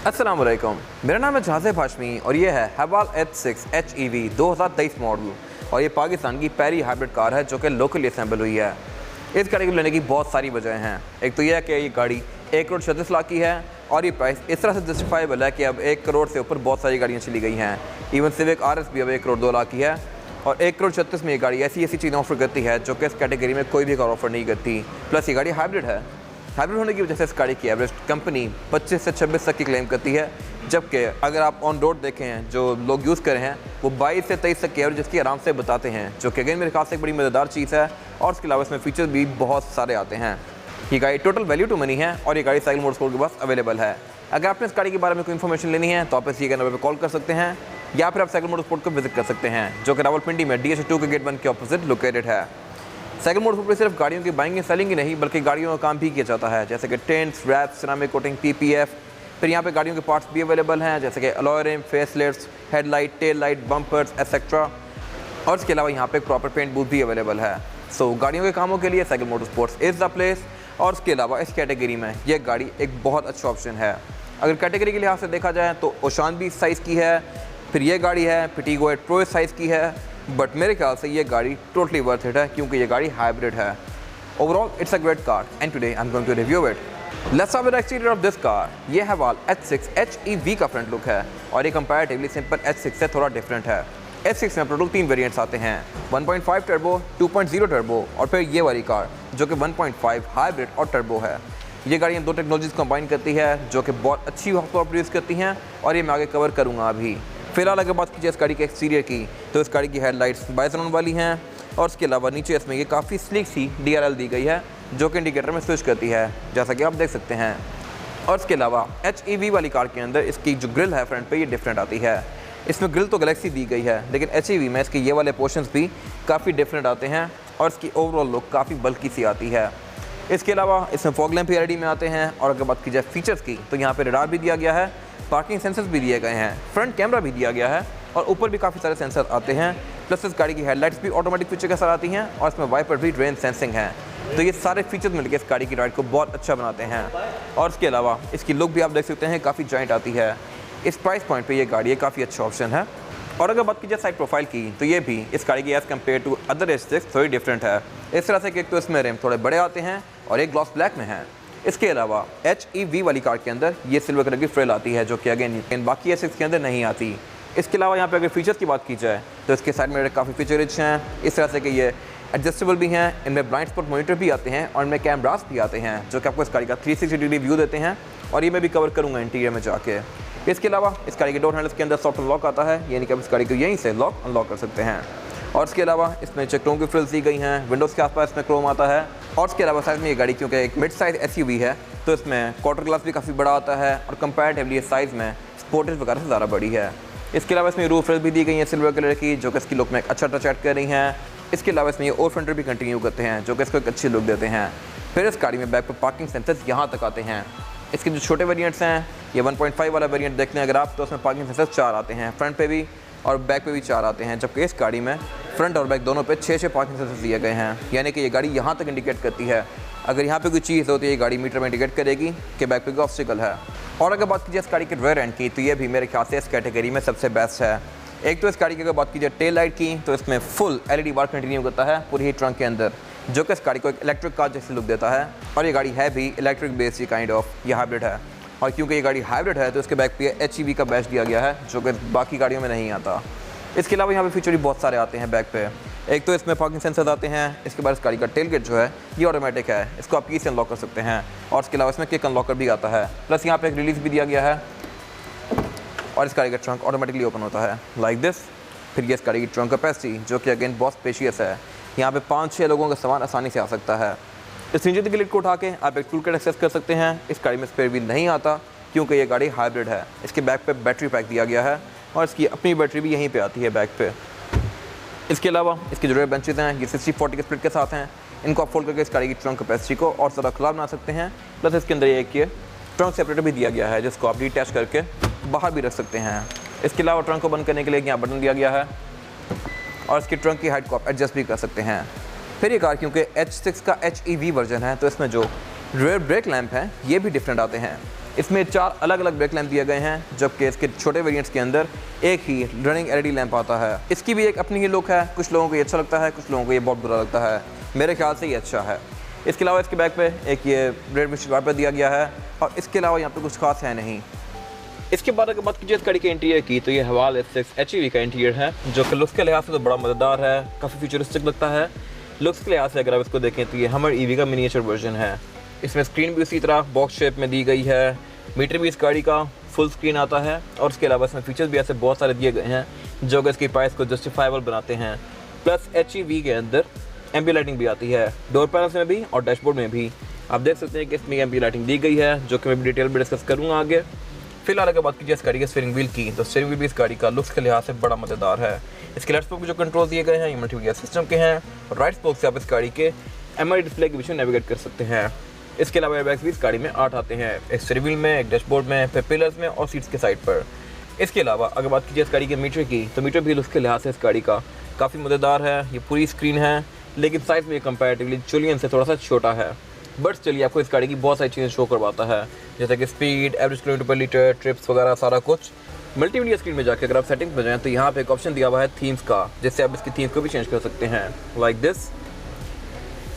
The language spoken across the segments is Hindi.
अस्सलाम वालेकुम, मेरा नाम है जहाज़ हाशमी और ये है हवाल H6 HEV 2023 मॉडल और ये पाकिस्तान की पहली हाइब्रिड कार है जो कि लोकली असेंबल हुई है। इस गाड़ी को लेने की बहुत सारी वजह हैं। एक तो यह है कि ये गाड़ी 1,36,00,000 की है और ये प्राइस इस तरह से जस्टिफाइबल है कि अब 1 करोड़ से ऊपर बहुत सारी गाड़ियाँ चली गई हैं। इवन सिविक RS भी अब 1,02,00,000 की है और 1,36,00,000 में ये गाड़ी ऐसी चीज़ें ऑफर करती है जो कि इस कैटेगरी में कोई भी कार ऑफर नहीं करती। प्लस ये गाड़ी हाइब्रिड है। हाइब्रिड होने की वजह से इस गाड़ी की एवरेज कंपनी 25 से 26 तक की क्लेम करती है, जबकि अगर आप ऑन रोड देखें हैं जो लोग यूज़ कर रहे हैं वो 22 से 23 तक की एवरेज इसकी आराम से बताते हैं, जो कि अगेन मेरे ख्याल से एक बड़ी मज़ेदार चीज़ है। और इसके अलावा इसमें फीचर्स भी बहुत सारे आते हैं। ये गाड़ी टोटल वैल्यू टू मनी है और ये गाड़ी साइकिल मोटरस्पोर्ट के पास अवेलेबल है। अगर आपने इस गाड़ी के बारे में कोई इन्फॉर्मेशन लेनी है तो आप इसी नंबर पर कॉल कर सकते हैं या फिर आप साइकिल मोटरस्पोर्ट को विजिट कर सकते हैं, जो कि रावलपिंडी में DH2 के गेट 1 के ऑपोजिट लोकेटेड है। साइकिल मोटरस्पोर्ट पर सिर्फ गाड़ियों की बाइंग एंड सेलिंग ही नहीं बल्कि गाड़ियों का काम भी किया जाता है, जैसे कि tints, wraps, ceramic coating, PPF। फिर यहाँ पे गाड़ियों के पार्ट्स भी अवेलेबल हैं, जैसे कि alloy rim, facelifts, headlight, tail light, bumpers etcetera. और इसके अलावा यहाँ पे एक प्रॉपर पेंट बूथ भी अवेलेबल है। सो गाड़ियों के कामों के लिए Cycle Motorsports is the place. और इसके अलावा इस कैटेगरी में यह गाड़ी एक बहुत अच्छा ऑप्शन है। अगर कैटेगरी के लिहाज से देखा जाए तो ओशान भी इस साइज़ की है, फिर ये गाड़ी है फिटिगो प्रो इस साइज़ की है, बट मेरे ख्याल से ये गाड़ी टोटली वर्थ इट है क्योंकि ये गाड़ी हाइब्रिड है। Overall it's a great car and today I am going to review it. Let's have the exterior of this car. ये हवाल H6 HEV का फ्रंट लुक है और ये कंपैरेटिवली सिंपल H6 से थोड़ा डिफरेंट है। H6 में टोटल 3 वेरिएंट्स आते हैं, 1.5 टर्बो, 2.0 टर्बो और फिर ये वाली कार जो कि 1.5 हाइब्रिड और टर्बो है। ये गाड़ियाँ दो टेक्नोलॉजीज कंबाइन करती है जो कि बहुत अच्छी हॉर्स पावर प्रोड्यूस करती हैं और ये मैं आगे कवर करूँगा अभी। फिलहाल अगर बात कीजिए इस गाड़ी के एक्सटीरियर की तो इस गाड़ी की हेडलाइट्स बाइजोन वाली हैं और इसके अलावा नीचे इसमें ये काफ़ी स्लीक सी DRL दी गई है जो कि इंडिकेटर में स्विच करती है, जैसा कि आप देख सकते हैं। और इसके अलावा HEV वाली कार के अंदर इसकी जो ग्रिल है फ्रंट पे ये डिफरेंट आती है। इसमें ग्रिल तो गैलेक्सी दी गई है लेकिन HEV में इसके ये वाले पोर्शंस भी काफ़ी डिफरेंट आते हैं और इसकी ओवरऑल लुक काफ़ी बल्कि सी आती है। इसके अलावा इसमें फॉग लैंप LED में आते हैं और अगर बात की जाए फीचर्स की तो यहाँ पे रडार भी दिया गया है, पार्किंग सेंसर्स भी दिए गए हैं, फ्रंट कैमरा भी दिया गया है और ऊपर भी काफ़ी सारे सेंसर आते हैं। प्लस इस गाड़ी की हेडलाइट्स भी ऑटोमेटिक फीचर के साथ आती हैं और इसमें वाइपर भी रेन सेंसिंग है। तो ये सारे फीचर्स मिलकर इस गाड़ी की राइड को बहुत अच्छा बनाते हैं। और इसके अलावा इसकी लुक भी आप देख सकते हैं काफ़ी जॉइंट आती है। इस प्राइस पॉइंट पर ये गाड़ी काफ़ी अच्छा ऑप्शन है। और अगर बात की जाए साइड प्रोफाइल की तो ये भी इस गाड़ी की as compare to other H6 थोड़ी डिफरेंट है। इस तरह से कि एक तो इसमें रिम थोड़े बड़े आते हैं और एक ग्लॉस ब्लैक में है। इसके अलावा HEV वाली कार के अंदर ये सिल्वर कलर की फ्रेल आती है जो कि अगेन बाकी H6 के अंदर नहीं आती। इसके अलावा यहाँ पे अगर फीचर्स की बात की जाए तो इसके साइड में काफ़ी फीचर रिच हैं, इस तरह से कि ये एडजस्टेबल भी हैं, इनमें ब्लाइंड स्पॉट मॉनिटर भी आते हैं और इनमें कैमरास भी आते हैं जो कि आपको इस गाड़ी का 360 डिग्री व्यू देते हैं और ये मैं भी कवर करूँगा इंटीरियर में जाके। इसके अलावा इस गाड़ी के डोर हैंडल्स के अंदर सॉफ्ट अनलॉक आता है, यानी कि आप इस गाड़ी को यहीं से लॉक अनलॉक कर सकते हैं। और इसके अलावा इसमें क्रोम की फ्रिल्स दी गई हैं, विंडोज़ के आसपास इसमें क्रोम आता है। और इसके अलावा साइज़ में ये गाड़ी क्योंकि एक मिड साइज़ SUV है तो इसमें क्वार्टर ग्लास भी काफ़ी बड़ा आता है और कंपैरेटिवली साइज़ में स्पोर्टेज वगैरह से ज़्यादा बड़ी है। इसके अलावा इसमें रूफ रेल्स भी दी गई हैं सिल्वर कलर की जो कि इसकी लुक में एक अच्छा टच ऐड कर रही हैं। इसके अलावा इसमें ये ओवर फेंडर भी कंटिन्यू करते हैं जो कि इसको एक अच्छी लुक देते हैं। फिर इस गाड़ी में बैक पर पार्किंग सेंसर्स यहाँ तक आते हैं। इसके जो छोटे वेरिएंट्स हैं ये 1.5 वाला वेरिएंट देखते हैं अगर आप तो उसमें पार्किंग सेंसर्स 4 आते हैं, फ्रंट पे भी और बैक पे भी 4 आते हैं, जबकि इस गाड़ी में फ्रंट और बैक दोनों पे 6 पार्किंग सेंसर्स दिए गए हैं, यानी कि ये गाड़ी यहाँ तक इंडिकेट करती है। अगर यहाँ पे कोई चीज़ होती है ये गाड़ी मीटर में इंडिकेट करेगी कि बैक पे कोई ऑब्स्टिकल है। और अगर बात कीजिए इस गाड़ी के रेयर एंड की तो ये भी मेरे ख्याल से इस कैटेगरी में सबसे बेस्ट है। एक तो इस गाड़ी की अगर बात कीजिए टेल लाइट की तो इसमें फुल LED बार कंटिन्यू करता है पूरी ही ट्रंक के अंदर, जो कि इस गाड़ी को एक इलेक्ट्रिक कार जैसी लुक देता है। और ये गाड़ी है भी इलेक्ट्रिक बेस्ड काइंड ऑफ, ये हाइब्रिड है और क्योंकि ये गाड़ी हाइब्रिड है तो इसके बैक पे HEV का बैच दिया गया है जो कि बाकी गाड़ियों में नहीं आता। इसके अलावा यहाँ पे फीचर भी बहुत सारे आते हैं बैक पे। एक तो इसमें पार्किंग सेंसर्स आते हैं, इसके बाद इस गाड़ी का टेल गेट जो है ये ऑटोमेटिक है, इसको आप की से अनलॉक कर सकते हैं। और इसके अलावा इसमें किक अनलॉकर भी आता है, प्लस यहाँ पे एक रिलीज़ भी दिया गया है और इस गाड़ी का ट्रंक ऑटोमेटिकली ओपन होता है लाइक दिस। फिर ये इस गाड़ी की ट्रंक कैपेसिटी जो कि अगेन बहुत स्पेशियस है, यहाँ पे 5-6 लोगों का सामान आसानी से आ सकता है। इस इंजन की लिड को उठा के आप एक टूल किट एक्सेस कर सकते हैं। इस गाड़ी में स्पेयर व्हील नहीं आता क्योंकि ये गाड़ी हाइब्रिड है। इसके बैक पे बैटरी पैक दिया गया है और इसकी अपनी बैटरी भी यहीं पे आती है बैक पे। इसके अलावा इसके जो रेयर बेंचेस हैं ये 60-40 के स्प्लिट के साथ हैं, इनको आप फोल्ड करके इस गाड़ी की ट्रंक कैपेसिटी को और ज़्यादा खुला बना सकते हैं। प्लस इसके अंदर एक ये ट्रंक सेपरेटर भी दिया गया है जिसको आप डिटैच करके बाहर भी रख सकते हैं। इसके अलावा ट्रंक को बंद करने के लिए यहाँ बटन दिया गया है और इसकी ट्रंक की हाइट को आप एडजस्ट भी कर सकते हैं। फिर ये कार क्योंकि H6 का HEV वर्जन है तो इसमें जो रेयर ब्रेक लैंप हैं ये भी डिफरेंट आते हैं। इसमें 4 अलग अलग ब्रेक लैंप दिए गए हैं, जबकि इसके छोटे वेरिएंट्स के अंदर एक ही रनिंग LED लैंप आता है। इसकी भी एक अपनी ही लुक है, कुछ लोगों को ये अच्छा लगता है, कुछ लोगों को ये बहुत बुरा लगता है। मेरे ख्याल से ये अच्छा है। इसके अलावा इसके बैक पे एक ये रेड विंडशील्ड वाइपर दिया गया है और इसके अलावा यहाँ पे कुछ खास है नहीं। इसके बाद अगर बात कीजिए इस गाड़ी के इंटीरियर की, तो ये हवाल H6 HEV का इंटीरियर है, जो कि लुक्स के लिहाज से तो बड़ा मज़ेदार है, काफ़ी फ्यूचरिस्टिक लगता है। लुक्स के लिहाज से अगर आप इसको देखें तो ये हमर EV का मिनिएचर वर्जन है। इसमें स्क्रीन भी उसी तरह बॉक्स शेप में दी गई है, मीटर भी इस गाड़ी का फुल स्क्रीन आता है और उसके अलावा इसमें फीचर्स भी ऐसे बहुत सारे दिए गए हैं जो कि इसकी प्राइस को जस्टिफाइबल बनाते हैं। प्लस HEV के अंदर एम्बिएंट लाइटिंग भी आती है, डोर पैनल्स में भी और डैशबोर्ड में भी। आप देख सकते हैं कि इसमें एम्बिएंट लाइटिंग दी गई है, जो कि मैं डिटेल में डिस्कस करूँगा आगे। फिलहाल अगर बात कीजिए इस गाड़ी के स्टीयरिंग व्हील की, तो स्टीयरिंग व्हील भी इस गाड़ी का लुक्स के लिहाज से बड़ा मज़ेदार है। इसके लेफ्ट स्पोक जो कंट्रोल दिए गए हैं ये मल्टीमीडिया सिस्टम के हैं और राइट स्पोक से आप इस गाड़ी के MID डिस्प्ले के बीच में नेविगेट कर सकते हैं। इसके अलावा एयरबैग्स भी इस गाड़ी में 8 आते हैं, एक स्टीयरिंग व्हील में, एक डैशबोर्ड में, फिर पिलर्स में और सीट्स के साइड पर। इसके अलावा अगर बात कीजिए इस गाड़ी के मीटर की, तो मीटर भी लुक्स के लिहाज से इस गाड़ी का काफ़ी मज़ेदार है। ये पूरी स्क्रीन है, लेकिन साइज़ में ये कंपैरेटिवली जुलियन से थोड़ा सा छोटा है, बट चलिए आपको इस गाड़ी की बहुत सारी चीज़ें शो करवाता है, जैसे कि स्पीड, एवरेज किलोमीटर पर लीटर, ट्रिप्स वगैरह सारा कुछ। मल्टीमीडिया स्क्रीन में जाकर अगर आप सेटिंग्स में जाएँ तो यहाँ पे एक ऑप्शन दिया हुआ है थीम्स का, जिससे आप इसकी थीम्स को भी चेंज कर सकते हैं लाइक दिस।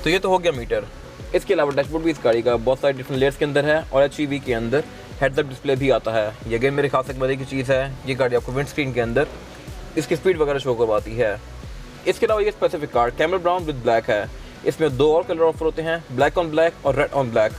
तो ये तो हो गया मीटर। इसके अलावा डैशबोर्ड भी इस गाड़ी का बहुत सारे डिफरेंट लेयर्स के अंदर है और HEV के अंदर हेड्स अप डिस्प्ले भी आता है। ये अगेन मेरे खास एक मजे की चीज़ है, ये गाड़ी आपको विंड स्क्रीन के अंदर इसकी स्पीड वगैरह शो करवाती है। इसके अलावा ये specific car camel brown with black है। इसमें 2 और कलर ऑफर होते हैं, ब्लैक ऑन ब्लैक और रेड ऑन ब्लैक।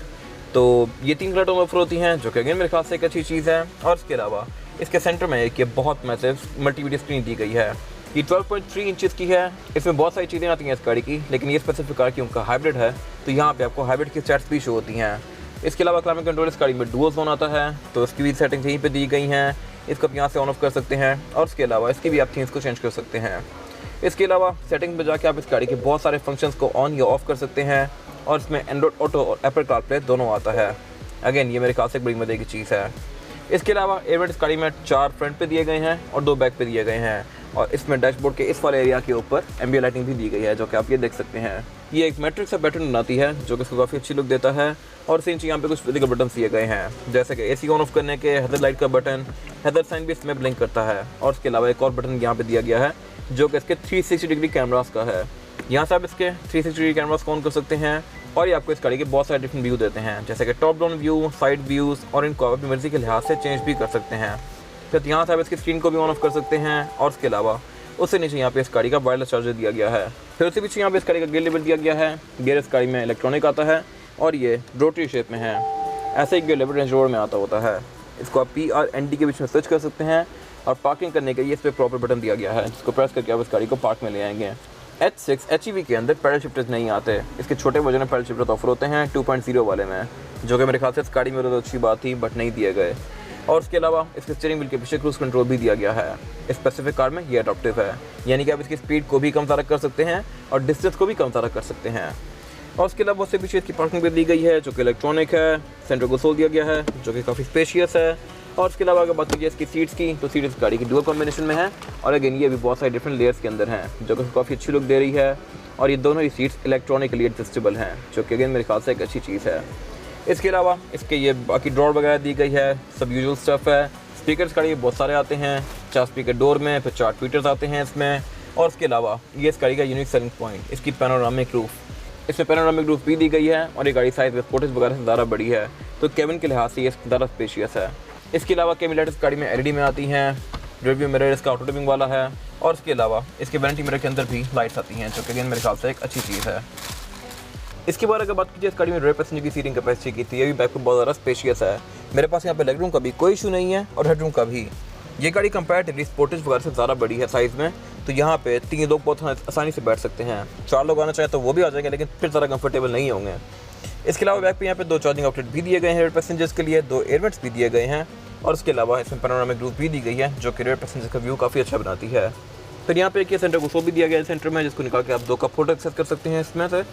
तो ये 3 कलर ऑफर होती हैं, जो कि अगेन मेरे ख्याल से एक अच्छी चीज़ है। और इसके अलावा इसके सेंटर में एक ये बहुत मैसिव मल्टीमीडिया स्क्रीन दी गई है, ये 12.3 इंचज़ की है। इसमें बहुत सारी चीज़ें आती हैं इस गाड़ी की, लेकिन ये स्पेसिफिक कार की उनका हाइब्रिड है, तो यहाँ पे आपको हाइब्रिड की स्टैट्स भी शो होती हैं। इसके अलावा क्लाइमेट कंट्रोल इस गाड़ी में डुअल जोन आता है, तो इसकी भी सेटिंग्स यहीं पे दी गई हैं। इसको आप यहाँ से ऑन ऑफ कर सकते हैं और उसके अलावा इसकी भी आप थीम्स को चेंज कर सकते हैं। इसके अलावा सेटिंग्स में जाके आप इस गाड़ी के बहुत सारे फंक्शंस को ऑन या ऑफ कर सकते हैं और इसमें एंड्रॉइड ऑटो और एप्पल कारप्ले दोनों आता है। अगेन ये मेरे ख्याल से एक बड़ी मजे की चीज़ है। इसके अलावा एयरबैग इस गाड़ी में 4 फ्रंट पे दिए गए हैं और 2 बैक पे दिए गए हैं और इसमें डैशबोर्ड के इस वाले एरिया के ऊपर एम्बिएंट लाइटिंग भी दी गई है, जो कि आप ये देख सकते हैं। ये एक मैट्रिक्स सा पैटर्न बनाती है, जो कि इसको काफ़ी अच्छी लुक देता है। और इसी नीचे यहाँ पे कुछ फिजिकल बटन दिए गए हैं, जैसे कि AC ऑन ऑफ करने के, हेडर लाइट का बटन, हेडर साइन भी इसमें ब्लिंक करता है। और इसके अलावा एक और बटन यहाँ पे दिया गया है, जो कि इसके 360 डिग्री कैमरास का है। यहाँ से आप इसके 360 डिग्री कैमरास को ऑन कर सकते हैं और ये आपको इस गाड़ी के बहुत सारे डिफरेंट व्यू देते हैं, जैसे कि top down view, side views, और इनको आप अपनी मर्जी के लिहाज से चेंज भी कर सकते हैं। फिर यहाँ से आप इसकी स्क्रीन को भी ऑन ऑफ कर सकते हैं और उसके अलावा उससे नीचे यहाँ पे इस गाड़ी का वायरलेस चार्जर दिया गया है। फिर उसके पीछे यहाँ पे इस गाड़ी का गियर लेवल दिया गया है। गियर इस गाड़ी में इलेक्ट्रॉनिक आता है और ये रोटरी शेप में है। ऐसे ही गियर लेवल रेंज रोवर में आता होता है। इसको आप P/R/N/D के बीच में स्विच कर सकते हैं और पार्किंग करने के लिए इस पर प्रॉपर बटन दिया गया है, जिसको प्रेस करके आप इस गाड़ी को पार्क में ले आएंगे। H6 HEV के अंदर पैडल शिफ्टर्स नहीं आते, इसके छोटे वर्जन में पैडल शिफ्टर्स ऑफर होते हैं 2.0 वाले में, जो कि मेरे ख्याल से इस गाड़ी में तो अच्छी बात थी, बट नहीं दिए गए। और उसके अलावा इसके स्टीयरिंग व्हील के पीछे क्रूज कंट्रोल भी दिया गया है। इस स्पेसिफिक कार में ये अडॉप्टिव है, यानी कि आप इसकी स्पीड को भी कम ज़्यादा कर सकते हैं और डिस्टेंस को भी कम ज़्यादा कर सकते हैं। और उसके अलावा उससे पीछे इसकी पार्किंग भी दी गई है, जो कि इलेक्ट्रॉनिक है। सेंटर कंसोल दिया गया है, जो कि काफ़ी स्पेशियस है। और उसके अलावा अगर बात कीजिए इसकी सीट्स की, तो सीट इस गाड़ी की डुअल कॉम्बिनेशन में है और अगेन ये भी बहुत सारे डिफरेंट लेयर्स के अंदर हैं, जो कि काफ़ी अच्छी लुक दे रही है। और ये दोनों ही सीट्स इलेक्ट्रॉनिकली एडजस्टेबल हैं, जो कि अगेन मेरे ख्याल से एक अच्छी चीज़ है। इसके अलावा इसके ये बाकी ड्रॉर वगैरह दी गई है, सब यूजुअल स्टफ़ है। स्पीकर्स गाड़ी बहुत सारे आते हैं, 4 स्पीकर डोर में, फिर 4 ट्वीटर्स आते हैं इसमें। और उसके अलावा ये इस गाड़ी का यूनिक सेलिंग पॉइंट इसकी पैनोरामिक रूफ, इसमें पैनोरामिक रूफ भी दी गई है और ये गाड़ी साइज में स्पोर्टेज वगैरह से ज़्यादा बड़ी है, तो केबिन के लिहाज से ये ज़्यादा स्पेशियस है। इसके अलावा केबिन लाइट्स गाड़ी में LED में आती हैं, रिव्यू मिरर इसका ऑटो डिमिंग वाला है। और इसके अलावा इसके वैनिटी मिरर के अंदर भी लाइट्स आती हैं, जो कि अगेन मेरे ख्याल से एक अच्छी चीज़ है। इसके बाद अगर बात कीजिए इस गाड़ी में रेयर पैसेंजर की सीटिंग कैपेसिटी की, तो ये भी बैक पर बहुत ज़्यादा स्पेशियस है। मेरे पास यहाँ पे लेग रूम का भी कोई इशू नहीं है और हेड रूम का भी। ये गाड़ी कंपैरेटिवली स्पोर्टेज वगैरह से ज़्यादा बड़ी है साइज़ में, तो यहाँ पे 3 लोग बहुत आसानी से बैठ सकते हैं। 4 लोग आना चाहे तो वो भी आ जाएंगे, लेकिन फिर ज़्यादा कंफर्टेबल नहीं होंगे। इसके अलावा बैक पे यहाँ पे 2 चार्जिंग आउटलेट भी दिए गए हैं रेयर पैसेंजर्स के लिए, 2 एयरवेंट्स भी दिए गए हैं और उसके अलावा इसमें पैनोरामिक रूफ भी दी गई है, जो कि रेयर पैसेंजर का व्यू काफ़ी अच्छा बनाती है। फिर यहाँ पे एक सेंटर को भी दिया गया है सेंटर में, जिसको निकाल के आप 2 का फोटो एक्सेस कर सकते हैं इसमें से।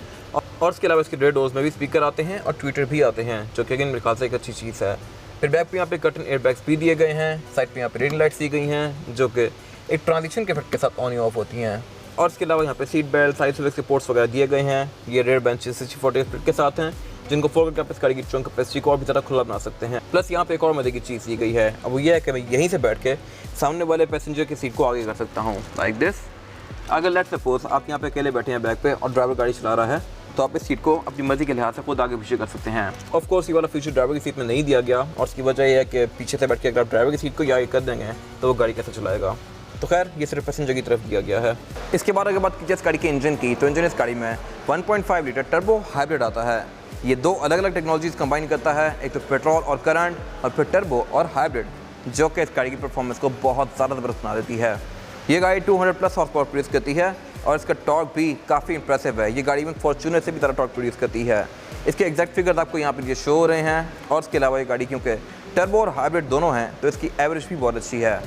और उसके अलावा इसके रेयर डोर्स में भी स्पीकर आते हैं और ट्विटर भी आते हैं, जो कि अगेन मेरे ख्याल से एक अच्छी चीज़ है। फिर बैक पे यहाँ पे कर्टन एयरबैग्स भी दिए गए हैं, साइड पे यहाँ पे रेडिंग लाइट्स दी गई हैं, जो कि एक ट्रांजिशन के इफेक्ट के साथ ऑन या ऑफ होती हैं। और इसके अलावा यहाँ पे सीट बेल्ट, साइड सर्विस के पोर्ट्स वगैरह दिए गए हैं। ये रेयर बेंचेस 60-40 स्प्लिट के साथ हैं, जिनको फोर करके आप इस गाड़ी की ट्रंक कैपेसिटी को और भी ज़्यादा खुला बना सकते हैं। प्लस यहाँ पे एक और मजे की चीज़ दी गई है, अब वो ये है कि मैं यहीं से बैठ के सामने वाले पैसेंजर की सीट को आगे कर सकता हूँ, लाइक दिस। अगर लेट्स सपोज आप यहाँ पे अकेले बैठे हैं बैक पे और ड्राइवर गाड़ी चला रहा है, तो आप इस सीट को अपनी मर्जी के लिहाज से खुद आगे पीछे कर सकते हैं। ऑफ कोर्स ये वाला फीचर ड्राइवर की सीट में नहीं दिया गया, और उसकी वजह यह है कि पीछे से बैठ के अगर आप ड्राइवर की सीट को आगे कर देंगे तो वो गाड़ी कैसे चलाएगा। तो खैर ये सिर्फ पैसेंजर की तरफ दिया गया है। इसके बाद अगर बात की जाए इस गाड़ी के इंजन की, तो इंजन इस गाड़ी में 1.5 लीटर टर्बो हाइब्रिड आता है। ये दो अलग अलग टेक्नोलॉजीज कंबाइन करता है, एक तो पेट्रोल और करंट, और फिर टर्बो और हाइब्रिड, जो कि इस गाड़ी की परफॉर्मेंस को बहुत ज़्यादा ज़बरदस्त बना देती है। ये गाड़ी 200+ हॉर्स पावर प्रोड्यूस करती है और इसका टॉर्क भी काफ़ी इंप्रेसिव है। ये गाड़ी में फॉर्च्यूनर से भी ज़्यादा टॉर्क प्रोड्यूस करती है। इसके एग्जैक्ट फिगर्स आपको यहाँ पर ये शो हो रहे हैं। और इसके अलावा ये गाड़ी क्योंकि टर्बो और हाइब्रिड दोनों हैं, तो इसकी एवरेज भी बहुत अच्छी है।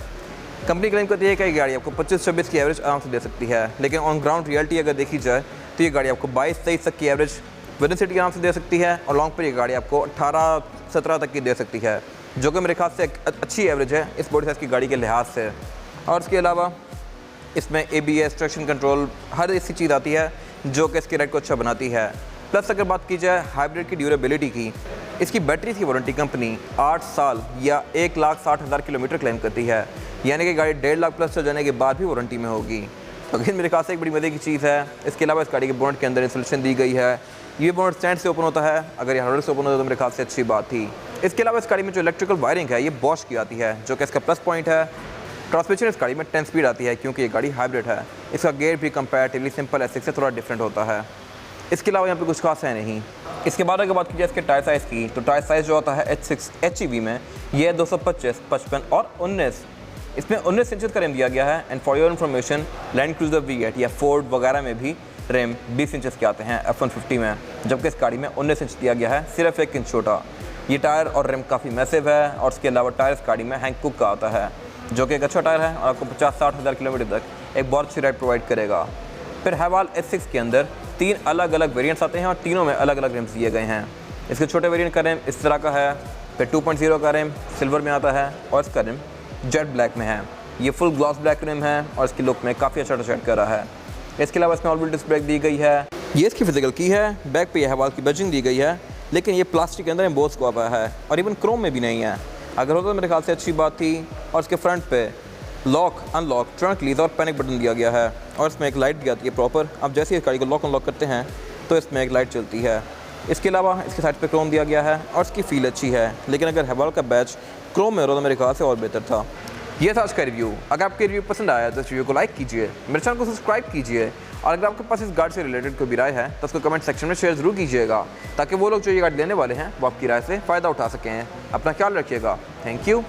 कंपनी क्लेम करती है कि ये गाड़ी आपको 25-26 की एवरेज आराम से दे सकती है, लेकिन ऑन ग्राउंड रियलिटी अगर देखी जाए तो ये गाड़ी आपको 22-23 तक की एवरेज विद सिटी आराम से दे सकती है, और लॉन्ग पर ये गाड़ी आपको 18-17 तक की दे सकती है, जो कि मेरे ख्याल से एक अच्छी एवरेज है इस बॉडी साइज़ की गाड़ी के लिहाज से। और इसके अलावा इसमें ABS, ट्रैक्शन कंट्रोल, हर ऐसी चीज़ आती है जो कि इसकी राइड को अच्छा बनाती है। प्लस अगर बात की जाए हाइब्रिड की ड्यूरेबिलिटी की, इसकी बैटरी की वारंटी कंपनी 8 साल या 1,60,000 किलोमीटर क्लेम करती है, यानी कि गाड़ी 1.5 लाख प्लस चल जाने के बाद भी वारंटी में होगी। तो अगेन मेरे ख्याल से एक बड़ी मज़े की चीज़ है। इसके अलावा इस गाड़ी के बोनट के अंदर इंसुलेशन दी गई है। ये बोनट स्टैंड से ओपन होता है, अगर ये हार्डवेयर से ओपन होता है तो मेरे ख्याल से अच्छी बात थी। इसके अलावा इस गाड़ी में जो इलेक्ट्रिकल वायरिंग है ये बॉश की आती है, जो कि इसका प्लस पॉइंट है। ट्रांसमिशन इस गाड़ी में 10 स्पीड आती है, क्योंकि ये गाड़ी हाइब्रिड है। इसका गेयर भी कंपैरेटिवली सिंपल S6 से थोड़ा डिफरेंट होता है। इसके अलावा यहाँ पे कुछ खास है नहीं। इसके बाद अगर बात की जाए इसके टायर साइज़ की, तो टायर साइज़ जो होता है H6 HEV में ये है 225, 55 और 19। इसमें 19 इंचज़ का रिम दिया गया है। And for your information, land cruiser V8 या फोर्ड वगैरह में भी रिम 20 इंचज़ के आते हैं F-150 में, जबकि इस गाड़ी में 19 इंच दिया गया है, सिर्फ 1 इंच छोटा। ये टायर और रिम काफ़ी मैसिव है। और इसके अलावा टायर इस गाड़ी में हैंकॉक का आता है, जो कि एक अच्छा टायर है और आपको 50-60 हज़ार किलोमीटर तक एक बहुत अच्छी राइड प्रोवाइड करेगा। फिर हैवाल S6 के अंदर 3 अलग अलग वेरिएंट्स आते हैं और तीनों में अलग अलग रिम्स दिए गए हैं। इसके छोटे वेरिएंट का रिम इस तरह का है, फिर 2.0 का रिम सिल्वर में आता है, और इसका रिम जेट ब्लैक में है। ये फुल ग्लॉस ब्लैक रिम है और इसकी लुक में काफ़ी अच्छा टचअप कर रहा है। इसके अलावा इसमें ऑल व्हील डिस्क ब्रेक दी गई है। ये इसकी फिजिकल की है। बैक पे ये हैवाल की बैजिंग दी गई है, लेकिन ये प्लास्टिक के अंदर एम्बोस को आता है और इवन क्रोम में भी नहीं है। अगर होता तो मेरे ख्याल से अच्छी बात थी। और इसके फ्रंट पे लॉक, अनलॉक, ट्रंक लीज और पैनिक बटन दिया गया है, और इसमें एक लाइट भी आती है प्रॉपर। आप जैसे ही इस गाड़ी को लॉक अनलॉक करते हैं तो इसमें एक लाइट चलती है। इसके अलावा इसके साइड पे क्रोम दिया गया है और इसकी फील अच्छी है, लेकिन अगर हैवाल का बैच क्रोम में होता तो मेरे ख्याल से और बेहतर था। ये था आज का रिव्यू। अगर आपके रिव्यू पसंद आया तो इस वीडियो को लाइक कीजिए, मेरे चैनल को सब्सक्राइब कीजिए, और अगर आपके पास इस गाड़ी से रिलेटेड कोई भी राय है तो उसको कमेंट सेक्शन में शेयर ज़रूर कीजिएगा, ताकि वो लोग जो ये गाड़ी लेने वाले हैं वो आपकी राय से फ़ायदा उठा सकें। अपना ख्याल रखिएगा। Thank you.